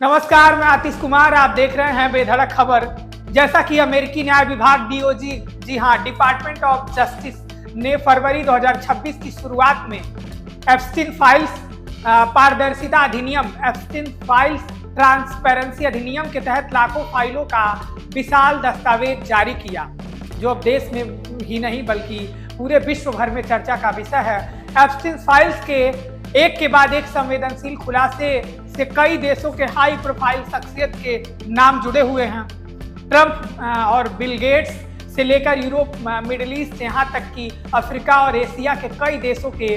नमस्कार, मैं आतिश कुमार। आप देख रहे हैं बेधड़क खबर। जैसा कि अमेरिकी न्याय विभाग डीओजी, जी हां, डिपार्टमेंट ऑफ जस्टिस ने फरवरी 2026 की शुरुआत में एप्स्टीन फाइल्स पारदर्शिता अधिनियम, एप्स्टीन फाइल्स ट्रांसपेरेंसी अधिनियम के तहत लाखों फाइलों का विशाल दस्तावेज जारी किया, जो अब देश में ही नहीं बल्कि पूरे विश्व भर में चर्चा का विषय है। एप्स्टीन फाइल्स के एक के बाद एक संवेदनशील खुलासे से कई देशों के हाई प्रोफाइल शख्सियत के नाम जुड़े हुए हैं। ट्रंप और बिल गेट्स से लेकर यूरोप, मिडिल ईस्ट, यहाँ तक कि अफ्रीका और एशिया के कई देशों के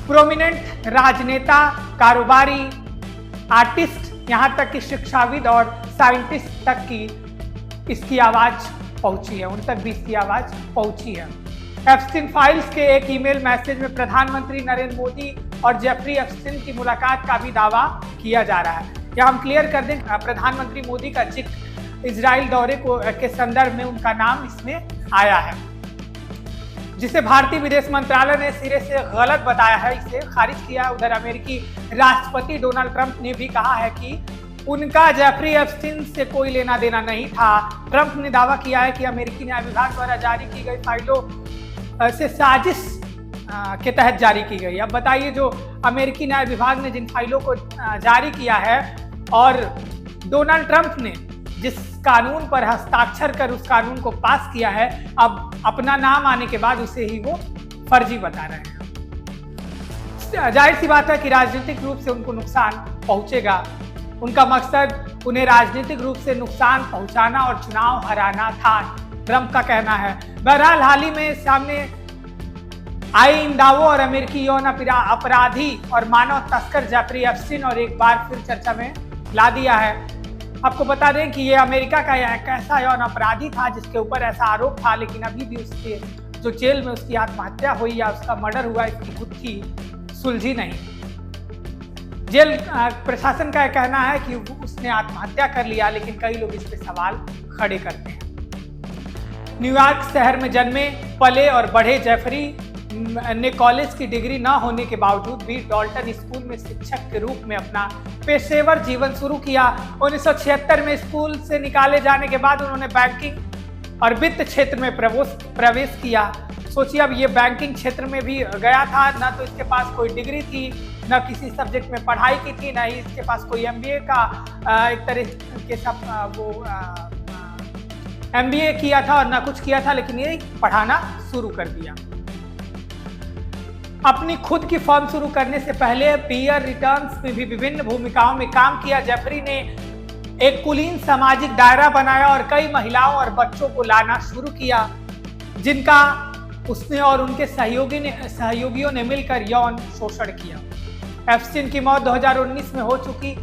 प्रोमिनेंट राजनेता, कारोबारी, आर्टिस्ट, यहाँ तक कि शिक्षाविद और साइंटिस्ट तक की इसकी आवाज पहुंची है, उन तक भी इसकी आवाज पहुंची है। एप्स्टीन फाइल्स के एक ईमेल मैसेज में प्रधानमंत्री नरेंद्र मोदी और जेफरी एप्स्टीन की मुलाकात का भी दावा किया जा रहा है। या हम क्लियर कर दें, प्रधानमंत्री मोदी का जिक्र इजराइल दौरे के संदर्भ में उनका नाम इसमें आया है, जिसे भारतीय विदेश मंत्रालय ने सिरे से गलत बताया है, इसे खारिज किया। उधर अमेरिकी राष्ट्रपति डोनाल्ड ट्रंप ने भी कहा है कि उनका जेफरी एप्स्टीन से कोई लेना देना नहीं था। ट्रंप ने दावा किया है कि अमेरिकी न्याय विभाग द्वारा जारी की गई फाइलों से साजिश के तहत जारी की गई। अब बताइए, जो अमेरिकी न्याय विभाग ने जिन फाइलों को जारी किया है और डोनाल्ड ट्रंप ने जिस कानून पर हस्ताक्षर कर उस कानून को पास किया है, अब अपना नाम आने के बाद उसे ही वो फर्जी बता रहे हैं। जाहिर सी बात है कि राजनीतिक रूप से उनको नुकसान पहुंचेगा। उनका मकसद उन्हें राजनीतिक रूप से नुकसान पहुंचाना और चुनाव हराना था, ट्रंप का कहना है। बहरहाल, हाल ही में सामने आए इन दावों और अमेरिकी यौन अपराधी और मानव तस्कर जेफरी एप्स्टीन और एक बार फिर चर्चा में ला दिया है। आपको बता दें कि ये अमेरिका का एक ऐसा यौन अपराधी था जिसके ऊपर ऐसा आरोप था, लेकिन अभी भी उसके जो जेल में उसकी आत्महत्या हुई या उसका मर्डर हुआ, इसकी गुत्थी सुलझी नहीं। जेल प्रशासन का कहना है कि उसने आत्महत्या कर लिया, लेकिन कई लोग इस पे सवाल खड़े करते हैं। न्यूयॉर्क शहर में जन्मे, पले और बढ़े जेफरी ने कॉलेज की डिग्री न होने के बावजूद भी डाल्टन स्कूल में शिक्षक के रूप में अपना पेशेवर जीवन शुरू किया। 1976 में स्कूल से निकाले जाने के बाद उन्होंने बैंकिंग और वित्त क्षेत्र में प्रवेश किया। सोचिए, अब ये बैंकिंग क्षेत्र में भी गया था, न तो इसके पास कोई डिग्री थी, न किसी सब्जेक्ट में पढ़ाई की थी, न ही इसके पास कोई MBA का एक तरह के सब वो MBA किया था और ना कुछ किया था, लेकिन ये पढ़ाना शुरू कर दिया। अपनी खुद की फर्म शुरू करने से पहले पीयर रिटर्न्स में भी विभिन्न भूमिकाओं में काम किया। जेफरी ने एक कुलीन सामाजिक दायरा बनाया और कई महिलाओं और बच्चों को लाना शुरू किया, जिनका उसने और उनके सहयोगियों ने मिलकर यौन शोषण किया। एप्स्टीन की मौत 2019 में हो चुकी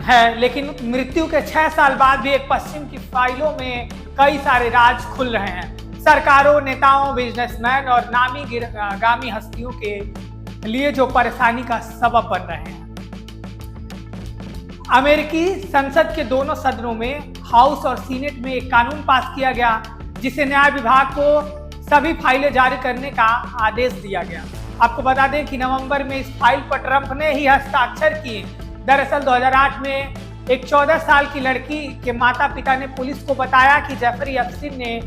है, लेकिन मृत्यु के 6 साल बाद भी एक पश्चिम की फाइलों में कई सारे राज खुल रहे हैं। सरकारों, नेताओं, बिजनेसमैन और नामी गामी हस्तियों के लिए जो परेशानी का सबब बन रहे हैं। अमेरिकी संसद के दोनों सदनों में, हाउस और सीनेट में, एक कानून पास किया गया जिसे न्याय विभाग को सभी फाइलें जारी करने का आदेश दिया गया। आपको बता दें कि नवंबर में इस फाइल पर ट्रंप ने ही हस्ताक्षर किए। दरअसल 2008 में एक 14 साल की लड़की के माता पिता ने पुलिस को बताया कि जेफरी एप्स्टीन ने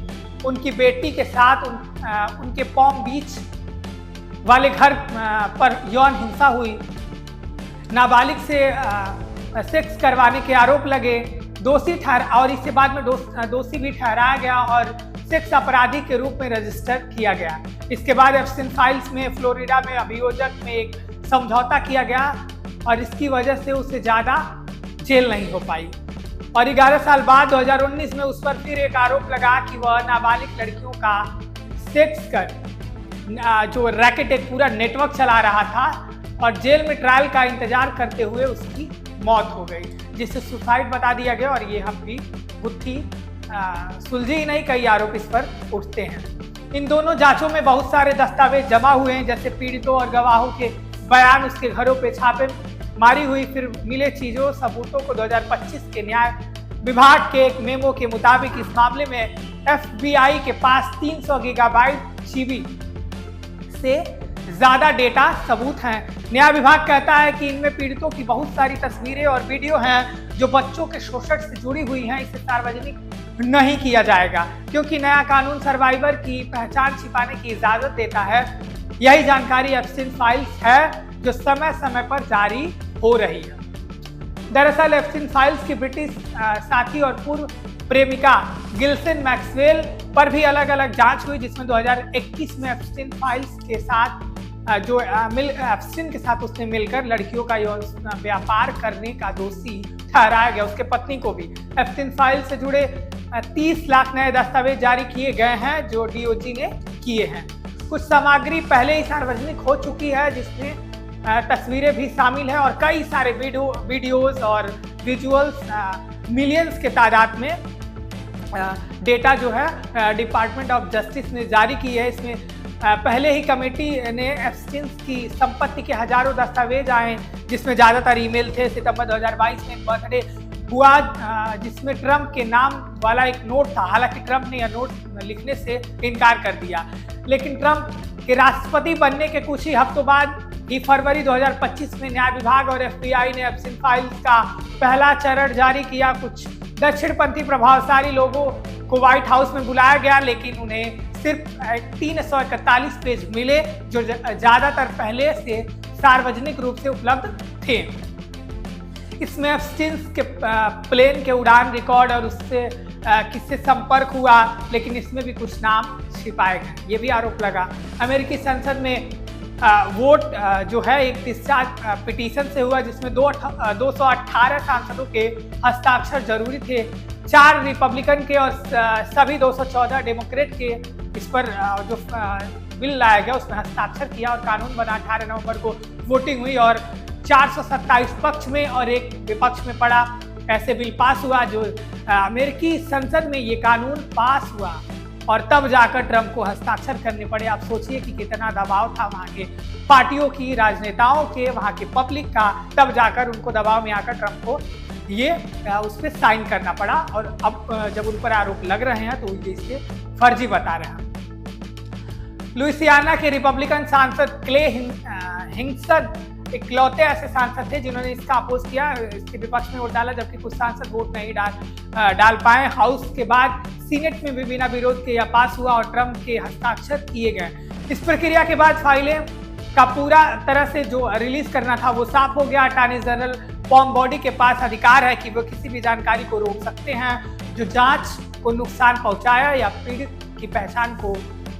उनकी बेटी के साथ उनके पॉम बीच वाले घर पर यौन हिंसा हुई। नाबालिग से सेक्स करवाने के आरोप लगे, और इसके बाद में दोषी भी ठहराया गया और सेक्स अपराधी के रूप में रजिस्टर किया गया। इसके बाद एप्स्टीन फाइल्स में फ्लोरिडा में अभियोजक में एक समझौता किया गया और इसकी वजह से उसे ज़्यादा जेल नहीं हो पाई। और 11 साल बाद 2019 में उस पर फिर एक आरोप लगा कि वह नाबालिग लड़कियों का सेक्स कर जो रैकेट, एक पूरा नेटवर्क चला रहा था, और जेल में ट्रायल का इंतजार करते हुए उसकी मौत हो गई, जिसे सुसाइड बता दिया गया। और ये हम भी गुत्थी सुलझी ही नहीं, कई आरोप इस पर उठते हैं। इन दोनों जांचों में बहुत सारे दस्तावेज जमा हुए हैं, जैसे पीड़ितों और गवाहों के बयान, उसके घरों पे छापे मारी हुई, फिर मिले चीजों सबूतों को 2025 के न्याय विभाग के एक मेमो के मुताबिक इस मामले में FBI के पास 300 गीगाबाइट GB से ज्यादा डेटा सबूत हैं। न्याय विभाग कहता है कि इनमें पीड़ितों की बहुत सारी तस्वीरें और वीडियो हैं जो बच्चों के शोषण से जुड़ी हुई हैं। इसे सार्वजनिक नहीं किया जाएगा क्योंकि नया कानून सर्वाइवर की पहचान छिपाने की इजाजत देता है। यही जानकारी एप्स्टीन फाइल्स है जो समय समय पर जारी हो रही है। दरअसल एप्स्टीन फाइल्स की ब्रिटिश साथी और पूर्व प्रेमिका गिल्सेन मैक्सवेल पर भी अलग अलग जांच हुई, जिसमें 2021 में एप्स्टीन फाइल्स के साथ एप्स्टीन के साथ उसने मिलकर लड़कियों का यौन व्यापार करने का दोषी ठहराया गया। उसके पत्नी को भी एप्स्टीन फाइल से जुड़े 30 लाख नए दस्तावेज जारी किए गए हैं जो डीओजी ने किए हैं। कुछ सामग्री पहले ही सार्वजनिक हो चुकी है जिसमें तस्वीरें भी शामिल हैं और कई सारे वीडियोस और विजुअल्स मिलियंस के तादाद में डेटा जो है डिपार्टमेंट ऑफ जस्टिस ने जारी की है। इसमें पहले ही कमेटी ने एप्स्टीन की संपत्ति के हजारों दस्तावेज आए जिसमें ज़्यादातर ईमेल थे। सितंबर 2022 में एक बर्थडे हुआ जिसमें ट्रंप के नाम वाला एक नोट था। हालांकि ट्रंप ने यह नोट लिखने से इनकार कर दिया, लेकिन ट्रंप के राष्ट्रपति बनने के कुछ ही हफ्तों बाद ही फरवरी 2025 में न्याय विभाग और एफबीआई ने एप्स्टीन फाइल्स का पहला चरण जारी किया। कुछ दक्षिणपंथी प्रभावशाली लोगों को व्हाइट हाउस में बुलाया गया, लेकिन उन्हें सिर्फ 341 पेज मिले जो ज्यादातर पहले से सार्वजनिक रूप से उपलब्ध थे। इसमें एप्स्टीन के प्लेन के उड़ान रिकॉर्ड और उससे किससे संपर्क हुआ, लेकिन इसमें भी कुछ नाम छिपाए गए। ये भी आरोप लगा। अमेरिकी संसद में वोट जो है एक डिस्चार्ज पिटीशन से हुआ जिसमें 218 सांसदों के हस्ताक्षर जरूरी थे। 4 रिपब्लिकन के और सभी 214 डेमोक्रेट के इस पर जो बिल लाया गया उसमें हस्ताक्षर किया और कानून बना। 18 नवंबर को वोटिंग हुई और 427 पक्ष में और 1 विपक्ष में पड़ा। ऐसे बिल पास हुआ जो अमेरिकी संसद में ये कानून पास हुआ और तब जाकर ट्रंप को हस्ताक्षर करने पड़े। आप सोचिए कि कितना दबाव था वहाँ के पार्टियों की, राजनेताओं के, वहाँ के पब्लिक का, तब जाकर उनको दबाव में आकर ट्रंप को ये उस पर साइन करना पड़ा। और अब जब उन पर आरोप लग रहे हैं तो ये इसे फर्जी बता रहे हैं। लुइसियाना के रिपब्लिकन सांसद क्ले हिंसन इकलौते ऐसे सांसद थे जिन्होंने इसका अपोज किया, इसके विपक्ष में वोट डाला, जबकि कुछ सांसद वोट नहीं डाल पाए। हाउस के बाद सीनेट में भी बिना विरोध के यह पास हुआ और ट्रंप के हस्ताक्षर किए गए। इस प्रक्रिया के बाद फाइलें का पूरा तरह से जो रिलीज करना था वो साफ हो गया। अटॉर्नी जनरल पॉम बॉडी के पास अधिकार है कि वो किसी भी जानकारी को रोक सकते हैं जो जांच को नुकसान पहुंचाया या पीड़ित की पहचान को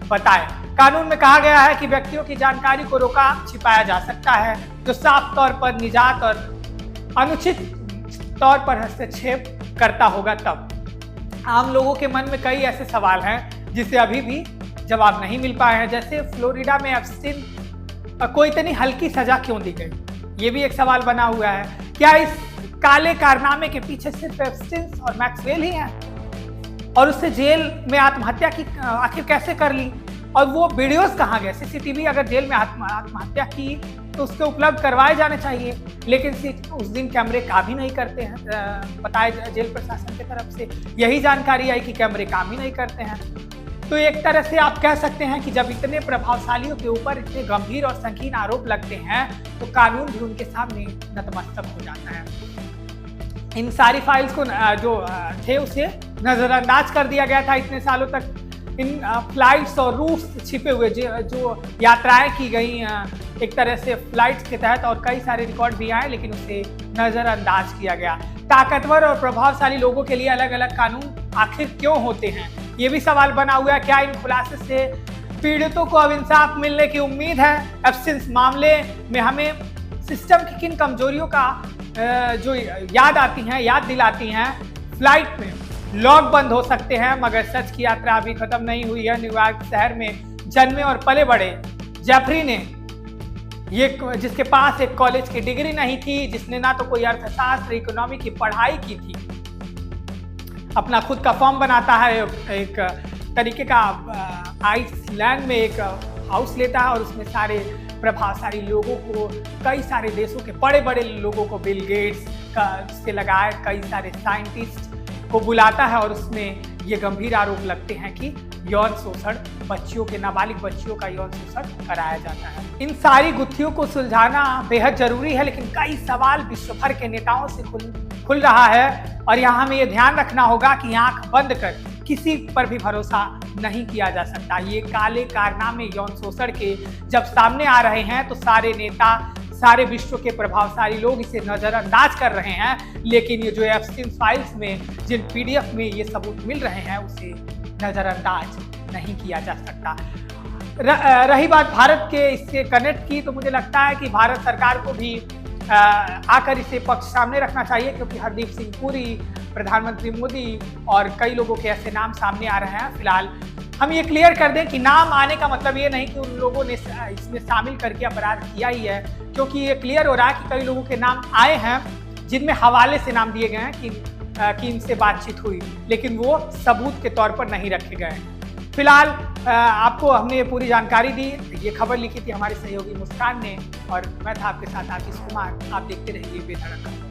बताए। कानून में कहा गया है कि व्यक्तियों की जानकारी को रोका छिपाया जा सकता है जो साफ तौर पर निजात और अनुचित तौर पर हस्तक्षेप करता होगा। तब आम लोगों के मन में कई ऐसे सवाल हैं जिसे अभी भी जवाब नहीं मिल पाए हैं, जैसे फ्लोरिडा में एप्स्टीन को इतनी हल्की सजा क्यों दी गई, ये भी एक सवाल बना हुआ है। क्या इस काले कारनामे के पीछे सिर्फ एप्स्टीन और मैक्सवेल ही हैं? और उससे जेल में आत्महत्या की आखिर कैसे कर ली? और वो वीडियोस कहाँ गए? सीसीटीवी अगर जेल में आत्महत्या की तो उसके उपलब्ध करवाए जाने चाहिए, लेकिन उस दिन कैमरे काम ही नहीं करते हैं। बताया जेल प्रशासन की तरफ से यही जानकारी आई कि कैमरे काम ही नहीं करते हैं। तो एक तरह से आप कह सकते हैं कि जब इतने प्रभावशालियों के ऊपर इतने गंभीर और संगीन आरोप लगते हैं तो कानून भी उनके सामने नतमस्तक हो जाता है। इन सारी फाइल्स को जो थे उसे नजरअंदाज कर दिया गया था इतने सालों तक। इन फ्लाइट्स और रूट्स छिपे हुए जो यात्राएं की गई एक तरह से फ्लाइट्स के तहत, और कई सारे रिकॉर्ड भी आए, लेकिन उसे नजरअंदाज किया गया। ताकतवर और प्रभावशाली लोगों के लिए अलग अलग कानून आखिर क्यों होते हैं, ये भी सवाल बना हुआ है। क्या इन खुलासे से पीड़ितों को अब इंसाफ मिलने की उम्मीद है? एप्स्टीन मामले में हमें सिस्टम की किन कमजोरियों का जो याद दिलाती हैं? फ्लाइट में लॉक बंद हो सकते हैं, मगर सच की यात्रा अभी खत्म नहीं हुई है। न्यूयॉर्क शहर में जन्मे और पले बड़े जेफरी ने जिसके पास एक कॉलेज की डिग्री नहीं थी, जिसने ना तो कोई अर्थशास्त्र इकोनॉमी की पढ़ाई की थी, अपना खुद का फॉर्म बनाता है, एक तरीके का आइसलैंड में एक हाउस लेता है और उसमें सारे प्रभावशाली लोगों को, कई सारे देशों के बड़े बड़े लोगों को, बिल गेट्स का से लगाए कई सारे साइंटिस्ट को बुलाता है और उसमें ये गंभीर आरोप लगते हैं कि यौन शोषण बच्चियों के, नाबालिग बच्चियों का यौन शोषण कराया जाता है। इन सारी गुत्थियों को सुलझाना बेहद जरूरी है, लेकिन कई सवाल विश्व भर के नेताओं से खुल रहा है और यहाँ हमें ये ध्यान रखना होगा कि आंख बंद कर किसी पर भी भरोसा नहीं किया जा सकता। ये काले कारनामे यौन शोषण के जब सामने आ रहे हैं तो सारे नेता, सारे विश्व के प्रभावशाली लोग इसे नजरअंदाज कर रहे हैं, लेकिन ये जो एप्स्टीन फाइल्स में जिन पीडीएफ में ये सबूत मिल रहे हैं उसे नजरअंदाज नहीं किया जा सकता। रही बात भारत के इससे कनेक्ट की, तो मुझे लगता है कि भारत सरकार को भी आकर इसे पक्ष सामने रखना चाहिए, क्योंकि हरदीप सिंह पुरी, प्रधानमंत्री मोदी और कई लोगों के ऐसे नाम सामने आ रहे हैं। फिलहाल हम ये क्लियर कर दें कि नाम आने का मतलब ये नहीं कि उन लोगों ने इसमें शामिल करके अपराध किया ही है, क्योंकि ये क्लियर हो रहा है कि कई लोगों के नाम आए हैं जिनमें हवाले से नाम दिए गए हैं कि इनसे बातचीत हुई, लेकिन वो सबूत के तौर पर नहीं रखे गए हैं। फिलहाल आपको हमने ये पूरी जानकारी दी। ये खबर लिखी थी हमारे सहयोगी मुस्कान ने और मैं था आपके साथ आशीष कुमार। आप देखते रहिए बेधड़क।